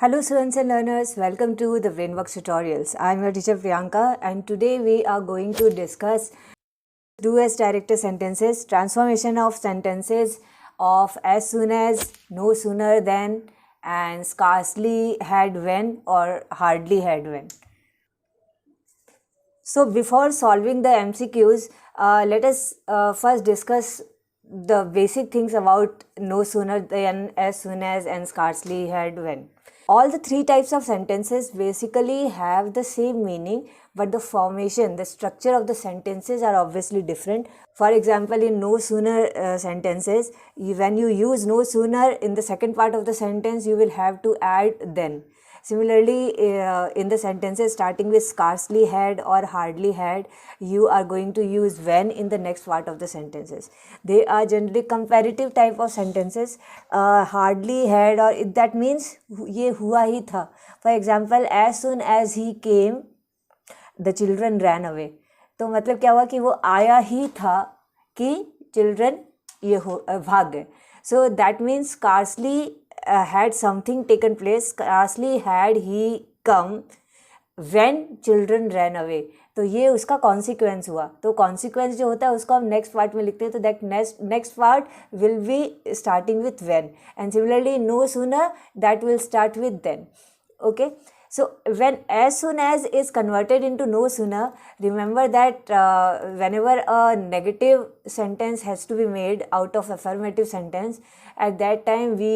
Hello students and learners, welcome to the Brainbox tutorials. I am your teacher Priyanka and today we are going to discuss do as directed sentences, transformation of sentences of as soon as, no sooner than and scarcely had when or hardly had when. So before solving the MCQs, let us first discuss the basic things about no sooner than, as soon as and scarcely had when. All the three types of sentences basically have the same meaning, but the formation, the structure of the sentences are obviously different. For example, in no sooner sentences, when you use no sooner in the second part of the sentence, you will have to add then. Similarly, in the sentences starting with scarcely had or hardly had, you are going to use when in the next part of the sentences. They are generally comparative type of sentences. Hardly had, or that means ये हुआ ही था. For example, as soon as he came, the children ran away. तो मतलब क्या हुआ कि वो आया ही था कि children भाग गए. So that means scarcely had something taken place, scarcely had he come when children ran away. तो ये उसका कॉन्सिक्वेंस हुआ. तो कॉन्सिक्वेंस जो होता है उसको हम नेक्स्ट पार्ट में लिखते हैं. तो that next part will be starting with when and similarly no sooner that will start with then. Okay, so when as soon as is converted into no sooner, remember that whenever a negative sentence has to be made out of affirmative sentence, at that time we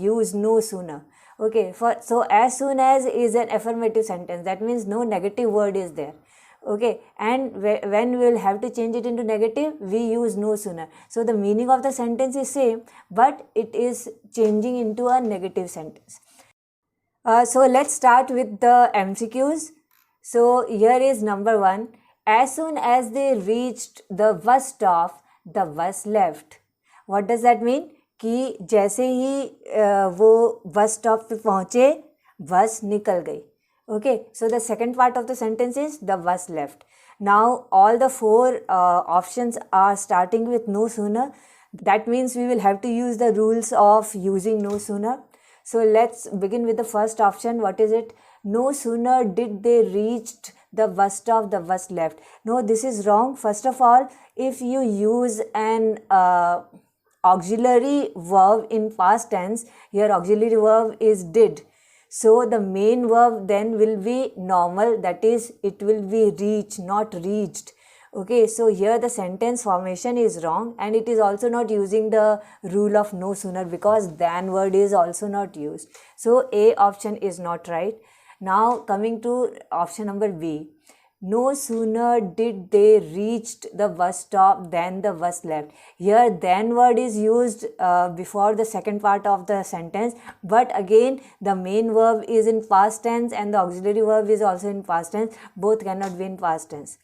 use no sooner. Okay, so as soon as is an affirmative sentence, that means no negative word is there. Okay, and when we will have to change it into negative, we use no sooner. So the meaning of the sentence is same, but it is changing into a negative sentence. So let's start with the MCQs. So here is number 1. As soon as they reached the bus stop, the bus left. What does that mean? कि जैसे ही वो bus stop पे पहुँचे, bus निकल गई. Okay, so the second part of the sentence is the bus left. Now all the four options are starting with no sooner. That means we will have to use the rules of using no sooner. So let's begin with the first option. What is it? No sooner did they reached the bus stop, the bus left. No, this is wrong. First of all, if you use an auxiliary verb in past tense, your auxiliary verb is did. So the main verb then will be normal, that is it will be reach, not reached. Okay, so here the sentence formation is wrong and it is also not using the rule of no sooner because than word is also not used. So A option is not right. Now coming to option number B. No sooner did they reached the bus stop than the bus left. Here than word is used before the second part of the sentence, but again the main verb is in past tense and the auxiliary verb is also in past tense. Both cannot be in past tense.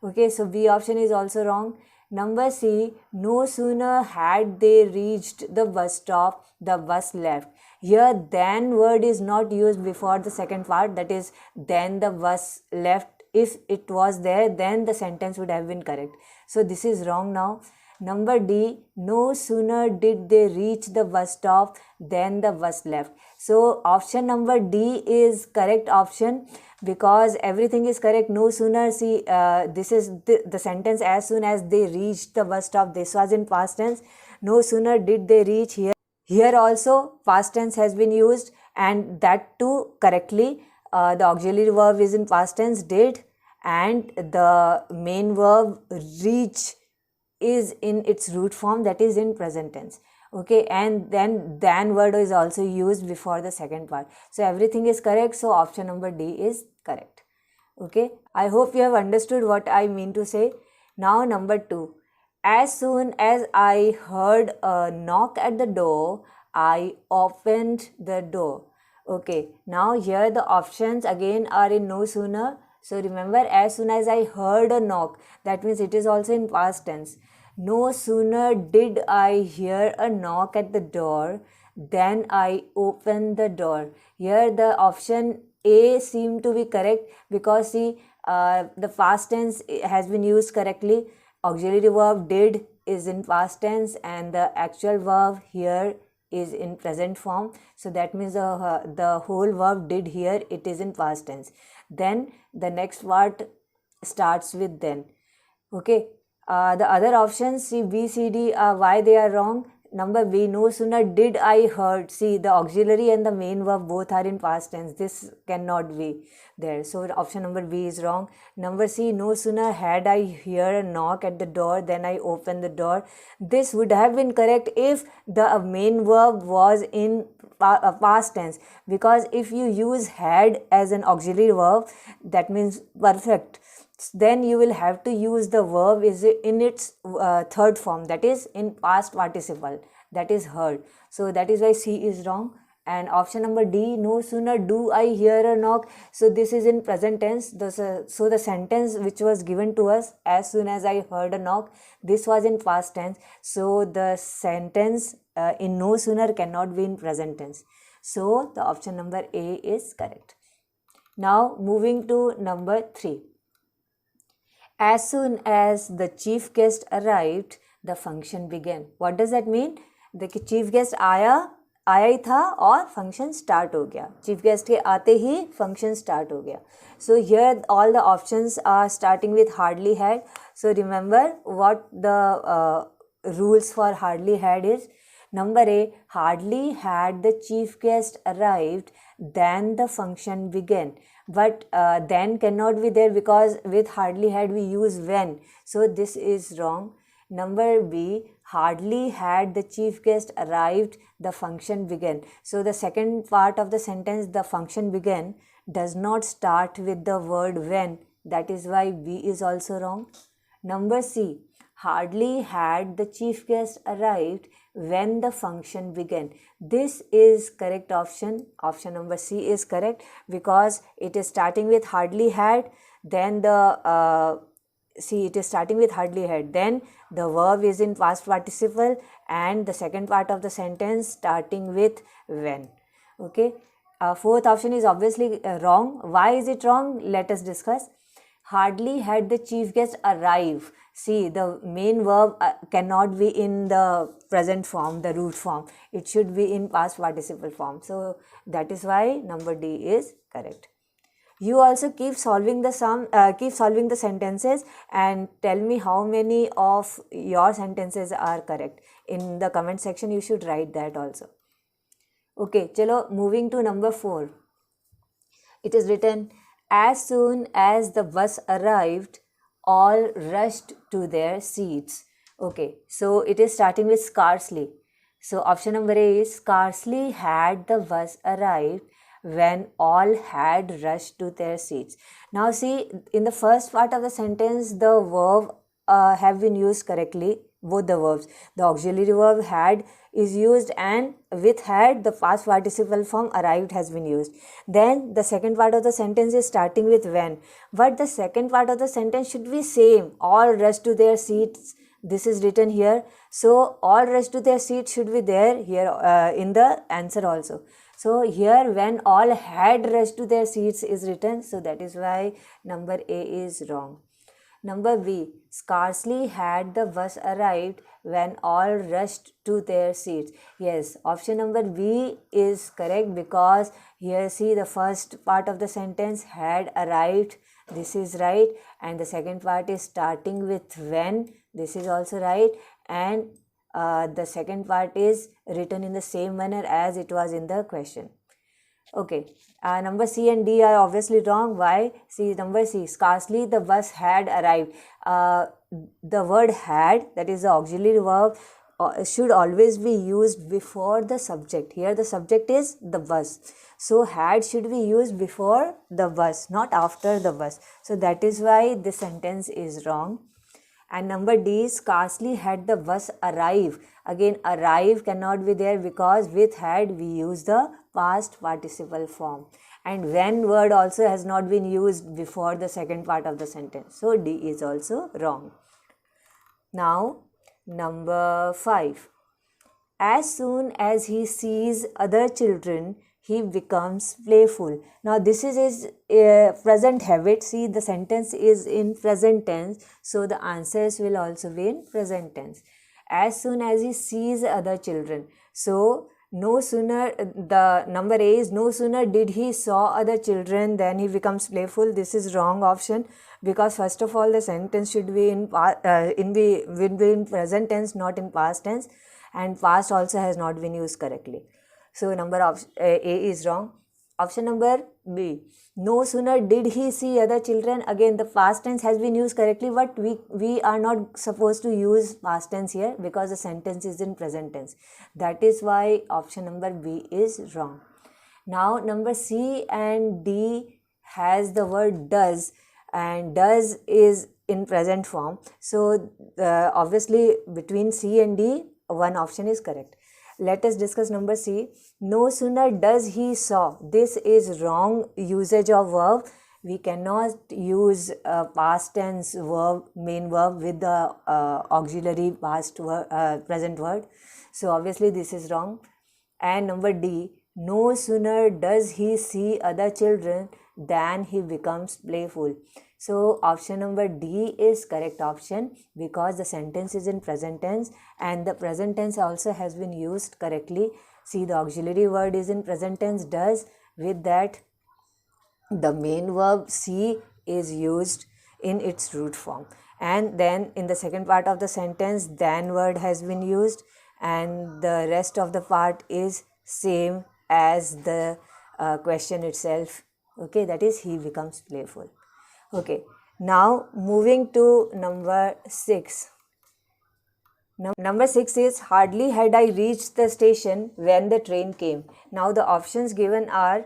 Okay, so B option is also wrong. Number C, no sooner had they reached the bus stop, the bus left. Here than word is not used before the second part, that is then the bus left. If it was there, then the sentence would have been correct. So this is wrong now. Number D, no sooner did they reach the bus stop, then the bus left. So option number D is correct option because everything is correct. No sooner, see this is the sentence as soon as they reached the bus stop. This was in past tense. No sooner did they reach here. Here also past tense has been used and that too correctly. The auxiliary verb is in past tense did and the main verb reach is in its root form, that is in present tense. Okay, and then than word is also used before the second part. So everything is correct. So option number D is correct. Okay, I hope you have understood what I mean to say. Now number 2. As soon as I heard a knock at the door, I opened the door. Okay, now here the options again are in no sooner. So remember, as soon as I heard a knock, that means it is also in past tense. No sooner did I hear a knock at the door, then I opened the door. Here the option A seemed to be correct because see the past tense has been used correctly. Auxiliary verb did is in past tense and the actual verb here is in present form. So that means the whole verb did here, it is in past tense. Then the next word starts with then. Okay. The other options, see B, C, D, why they are wrong? Number B, no sooner did I heard. See, the auxiliary and the main verb both are in past tense. This cannot be there. So option number B is wrong. Number C, no sooner had I hear a knock at the door than I opened the door. This would have been correct if the main verb was in past tense, because if you use had as an auxiliary verb, that means perfect, then you will have to use the verb is in its third form, that is in past participle, that is heard. So that is why C is wrong. And option number D, no sooner do I hear a knock, so this is in present tense. So the sentence which was given to us, as soon as I heard a knock, this was in past tense. So the sentence in no sooner cannot be in present tense. So the option number A is correct. Now moving to number 3. As soon as the chief guest arrived, the function began. What does that mean? The chief guest आया ही था और function start हो गया. Chief guest के आते ही function start हो गया. So here all the options are starting with hardly had. So remember what the rules for hardly had is. Number A, hardly had the chief guest arrived, then the function began. But then cannot be there, because with hardly had we use when. So this is wrong. Number B, hardly had the chief guest arrived, the function began. So the second part of the sentence, the function began, does not start with the word when. That is why B is also wrong. Number C, hardly had the chief guest arrived when the function began. This is correct option. Option number C is correct, because it is starting with hardly had, then it is starting with hardly had, then the verb is in past participle, and the second part of the sentence starting with when. Okay. Fourth option is obviously wrong. Why is it wrong? Let us discuss. Hardly had the chief guest arrive. See, the main verb cannot be in the present form, the root form. It should be in past participle form. So that is why number D is correct. You also keep solving the sentences and tell me how many of your sentences are correct. In the comment section, you should write that also. Okay, chalo, moving to number 4. It is written, as soon as the bus arrived, all rushed to their seats. Okay, so it is starting with scarcely. So option number A is, scarcely had the bus arrived when all had rushed to their seats. Now see, in the first part of the sentence, the verb have been used correctly, both the verbs. The auxiliary verb had is used, and with had the past participle form arrived has been used. Then the second part of the sentence is starting with when, but the second part of the sentence should be same, all rushed to their seats. This is written here, so all rushed to their seats should be there here in the answer also. So here when all had rushed to their seats is written, so that is why number A is wrong. Number B, scarcely had the bus arrived when all rushed to their seats. Yes, option number B is correct, because here see the first part of the sentence had arrived, this is right, and the second part is starting with when, this is also right, and the second part is written in the same manner as it was in the question. Okay, number C and D are obviously wrong. Why? See, number C, scarcely the bus had arrived. The word had, that is the auxiliary verb, should always be used before the subject. Here the subject is the bus. So had should be used before the bus, not after the bus. So that is why this sentence is wrong. And number D, scarcely had the bus arrive. Again, arrive cannot be there, because with had we use the past participle form. And when word also has not been used before the second part of the sentence. So D is also wrong. Now, number 5. As soon as he sees other children, he becomes playful. Now this is his present habit. See, the sentence is in present tense, so the answers will also be in present tense. As soon as he sees other children. So No sooner, the number A is no sooner did he saw other children than he becomes playful. This is wrong option, because first of all the sentence should be will be in present tense, not in past tense, and past also has not been used correctly. So number A is wrong. Option number B. No sooner did he see other children. Again, the past tense has been used correctly, but we are not supposed to use past tense here because the sentence is in present tense. That is why option number B is wrong. Now number C and D has the word does, and does is in present form. So obviously between C and D, one option is correct. Let us discuss number C. No sooner does he saw. This is wrong usage of verb. We cannot use past tense verb, main verb, with the auxiliary present word. So obviously this is wrong. And number D. No sooner does he see other children than he becomes playful. So option number D is correct option, because the sentence is in present tense and the present tense also has been used correctly. See, the auxiliary word is in present tense does, with that the main verb see is used in its root form, and then in the second part of the sentence than word has been used, and the rest of the part is same as the question itself. Okay, that is he becomes playful. Okay, now moving to number 6. Number 6 is hardly had I reached the station when the train came. Now the options given are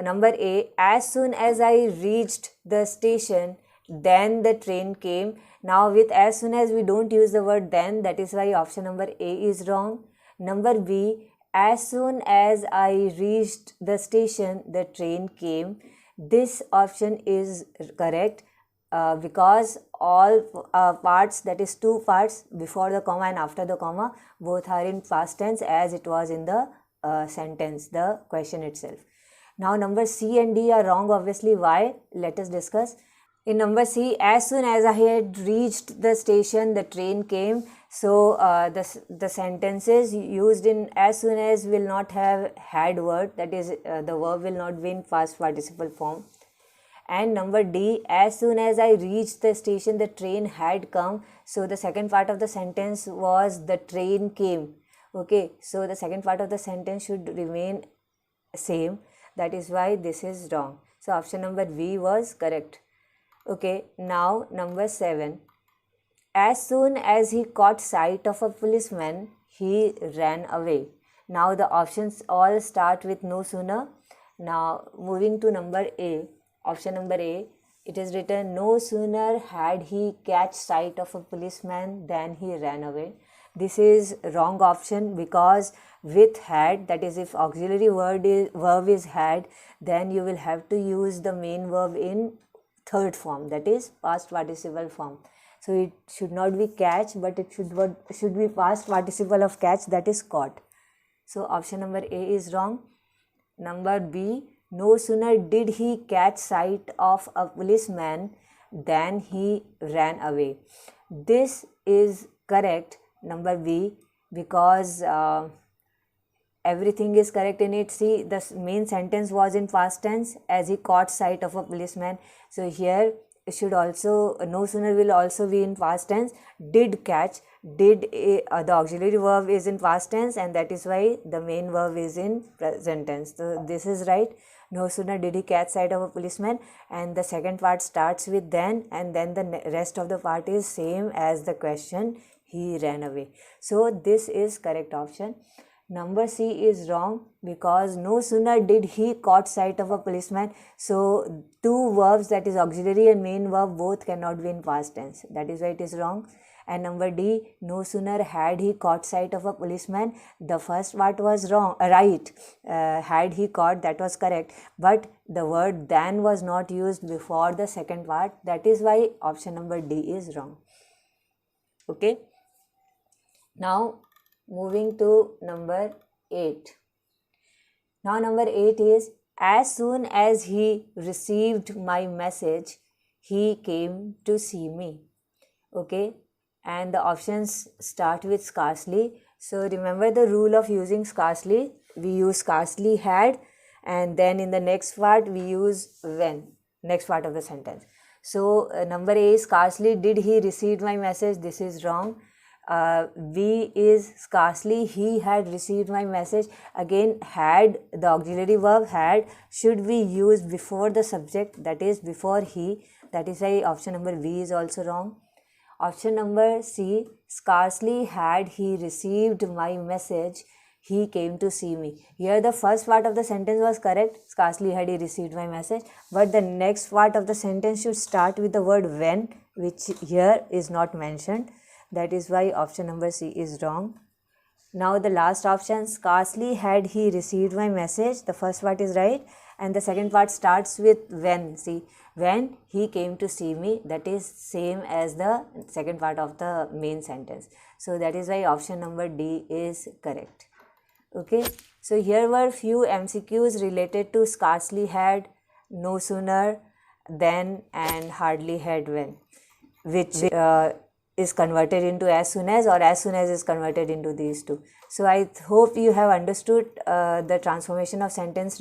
number A, as soon as I reached the station then the train came. Now with as soon as we don't use the word then, that is why option number A is wrong. Number B, as soon as I reached the station the train came. This option is correct because all parts, that is two parts, before the comma and after the comma, both are in past tense as it was in the sentence, the question itself. Now number C and D are wrong. Obviously, why? Let us discuss. In number C, as soon as I had reached the station the train came. So the sentences used in as soon as will not have had word, that is the verb will not be in past participle form. And number D, as soon as I reached the station the train had come. So the second part of the sentence was the train came. Okay, so the second part of the sentence should remain same. That is why this is wrong. So option number B was correct. Okay, now number 7. As soon as he caught sight of a policeman, he ran away. Now the options all start with no sooner. Now moving to number A, option number A, it is written no sooner had he catch sight of a policeman than he ran away. This is wrong option, because with had, that is if auxiliary verb is had, then you will have to use the main verb in third form, that is past participle form. So it should not be catch, but it should be past participle of catch, that is caught. So option number A is wrong. Number B, no sooner did he catch sight of a policeman than he ran away. This is correct, number B, because everything is correct in it. See, the main sentence was in past tense as he caught sight of a policeman. So here it should also, no sooner will also be in past tense. Did catch, the auxiliary verb is in past tense, and that is why the main verb is in present tense. So this is right. No sooner did he catch sight of a policeman, and the second part starts with then, and then the rest of the part is same as the question, he ran away. So this is correct option. Number C is wrong, because no sooner did he caught sight of a policeman. So two verbs, that is auxiliary and main verb, both cannot be in past tense. That is why it is wrong. And number D, no sooner had he caught sight of a policeman. The first part was wrong, right. Had he caught, that was correct. But the word than was not used before the second part. That is why option number D is wrong. Okay. Now moving to number 8. Now number 8 is, as soon as he received my message, he came to see me. Okay, and the options start with scarcely. So remember the rule of using scarcely. we use scarcely had, and then in the next part we use when, next part of the sentence. So number A is scarcely did he received my message. This is wrong. B is scarcely he had received my message. Again, had, the auxiliary verb had, should be used before the subject, that is before he. That is why option number B is also wrong. Option number C, scarcely had he received my message, he came to see me. Here the first part of the sentence was correct, scarcely had he received my message, but the next part of the sentence should start with the word when, which here is not mentioned. That is why option number C is wrong. Now the last option, scarcely had he received my message, the first part is right, and the second part starts with when. See, when he came to see me, that is same as the second part of the main sentence. So that is why option number D is correct. Okay, so here were few MCQs related to scarcely had, no sooner, then, and hardly had when, which is converted into as soon as, or as soon as is converted into these two. So I hope you have understood the transformation of sentences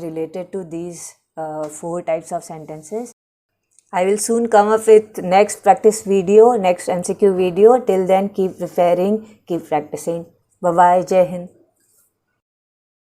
related to these 4 types of sentences. I will soon come up with next practice video, next MCQ video. Till then, keep preparing, keep practicing. Bye bye, Jai Hind.